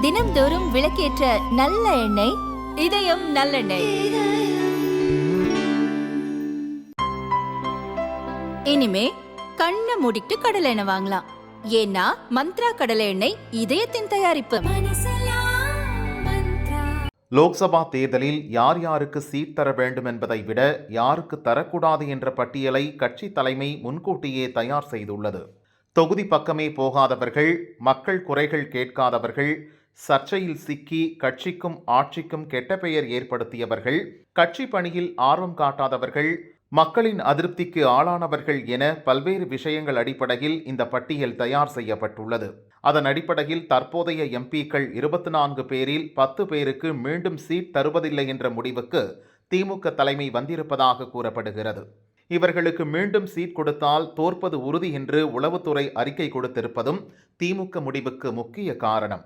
தினம்தோறும் விளக்கேற்ற நல்ல எண்ணெய் இதயம் நல்லெண்ணெய். இனிமே கண்ணை மூடிட்டு கடலை எண்ணெய் வாங்கலாம். ஏன்னா மந்த்ரா கடலை எண்ணெய் இதயத்தின் தயாரிப்பு. லோக்சபா தேர்தலில் யார் யாருக்கு சீட் தர வேண்டும் என்பதை விட யாருக்கு தரக்கூடாது என்ற பட்டியலை கட்சி தலைமை முன்கூட்டியே தயார் செய்துள்ளது. தொகுதி பக்கமே போகாதவர்கள், மக்கள் குறைகள் கேட்காதவர்கள், சர்ச்சையில் சிக்கி கட்சிக்கும் ஆட்சிக்கும் கெட்ட பெயர் ஏற்படுத்தியவர்கள், கட்சி பணியில் ஆர்வம் காட்டாதவர்கள், மக்களின் அதிருப்திக்கு ஆளானவர்கள் என பல்வேறு விஷயங்கள் அடிப்படையில் இந்த பட்டியல் தயார் செய்யப்பட்டுள்ளது. அதன் அடிப்படையில் தற்போதைய எம்பிக்கள் 24 பேரில் 10 பேருக்கு மீண்டும் சீட் தருவதில்லை என்ற முடிவுக்கு திமுக தலைமை வந்திருப்பதாக கூறப்படுகிறது. இவர்களுக்கு மீண்டும் சீட் கொடுத்தால் தோற்பது உறுதி என்று உளவுத்துறை அறிக்கை கொடுத்திருப்பதும் திமுக முடிவுக்கு முக்கிய காரணம்.